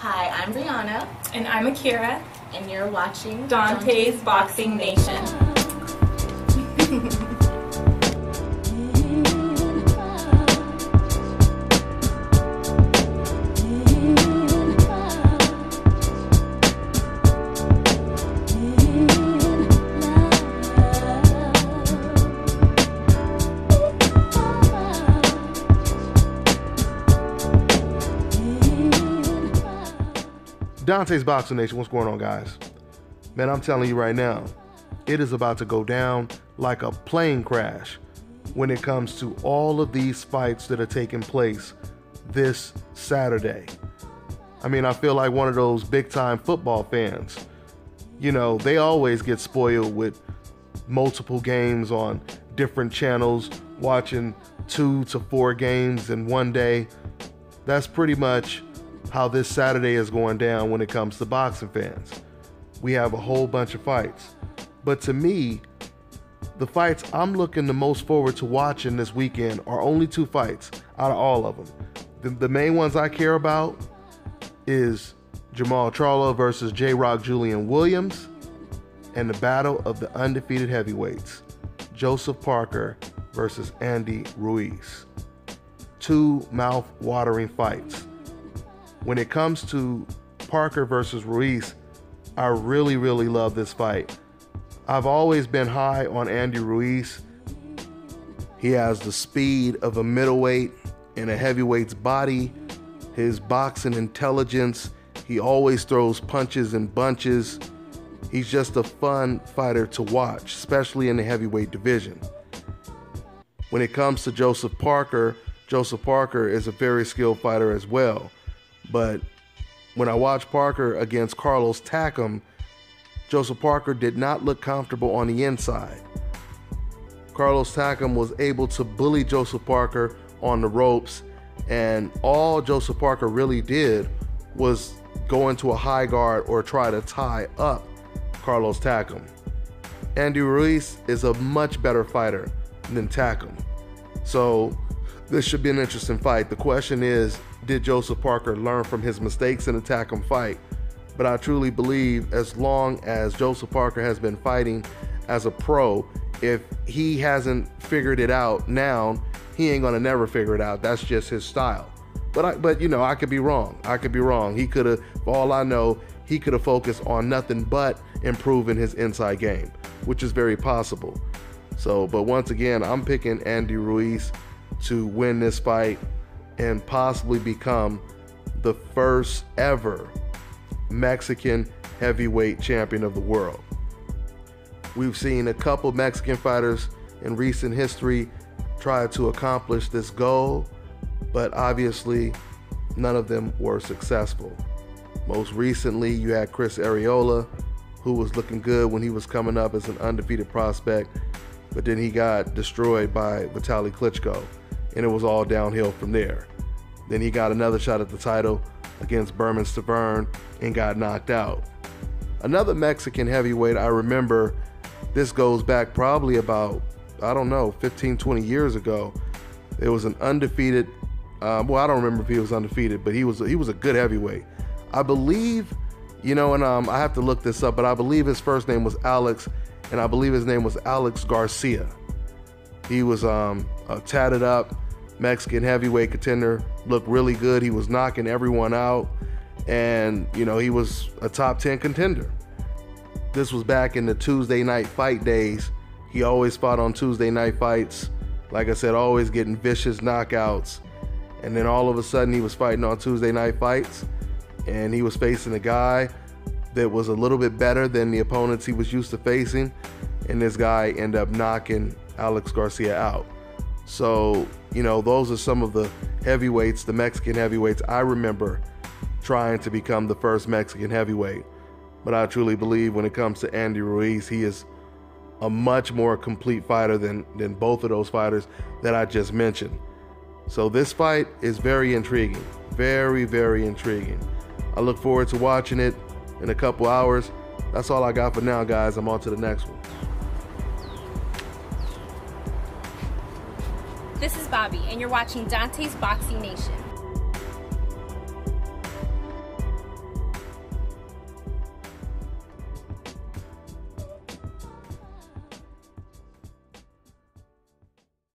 Hi, I'm Brianna. And I'm Akira. And you're watching Dante's Boxing Nation. Dante's Boxing Nation, what's going on, guys? Man, I'm telling you right now, it is about to go down like a plane crash when it comes to all of these fights that are taking place this Saturday. I mean, I feel like one of those big-time football fans. You know, they always get spoiled with multiple games on different channels, watching 2 to 4 games in one day. That's pretty much how this Saturday is going down when it comes to boxing fans. We have a whole bunch of fights. But to me, the fights I'm looking the most forward to watching this weekend are only 2 fights out of all of them. The main ones I care about is Jamal Charlo versus J-Rock Julian Williams and the battle of the undefeated heavyweights, Joseph Parker versus Andy Ruiz. 2 mouth-watering fights. When it comes to Parker versus Ruiz, I really love this fight. I've always been high on Andy Ruiz. He has the speed of a middleweight and a heavyweight's body, his boxing intelligence. He always throws punches in bunches. He's just a fun fighter to watch, especially in the heavyweight division. When it comes to Joseph Parker is a very skilled fighter as well. But when I watched Parker against Carlos Takam, Joseph Parker did not look comfortable on the inside. Carlos Takam was able to bully Joseph Parker on the ropes, and all Joseph Parker really did was go into a high guard or try to tie up Carlos Takam. Andy Ruiz is a much better fighter than Takam. So this should be an interesting fight. The question is, did Joseph Parker learn from his mistakes in the Takam fight? But I truly believe as long as Joseph Parker has been fighting as a pro, if he hasn't figured it out now, he ain't gonna never figure it out. That's just his style. But you know, I could be wrong. He could have, for all I know, he could have focused on nothing but improving his inside game, which is very possible. So, but once again, I'm picking Andy Ruiz to win this fight and possibly become the first ever Mexican heavyweight champion of the world. We've seen a couple Mexican fighters in recent history try to accomplish this goal, but obviously none of them were successful. Most recently, you had Chris Arreola, who was looking good when he was coming up as an undefeated prospect, but then he got destroyed by Vitaly Klitschko, and it was all downhill from there. Then he got another shot at the title against Berman Stavern and got knocked out. Another Mexican heavyweight, I remember, this goes back probably about, 15, 20 years ago. It was an undefeated, I don't remember if he was undefeated, but he was a good heavyweight. I believe, and I have to look this up, but I believe his first name was Alex, and I believe his name was Alex Garcia. He was a tatted up Mexican heavyweight contender, looked really good. He was knocking everyone out, and he was a top 10 contender. This was back in the Tuesday night fight days. He always fought on Tuesday night fights. Like I said, always getting vicious knockouts. And then all of a sudden he was fighting on Tuesday night fights, and he was facing a guy that was a little bit better than the opponents he was used to facing, and this guy ended up knocking Alex Garcia out. So, those are some of the heavyweights, the Mexican heavyweights I remember trying to become the first Mexican heavyweight. But I truly believe when it comes to Andy Ruiz, he is a much more complete fighter than both of those fighters that I just mentioned. So this fight is very intriguing, very intriguing. I look forward to watching it in a couple hours. That's all I got for now, guys. I'm on to the next one. This is Bobby, and you're watching Dante's Boxing Nation.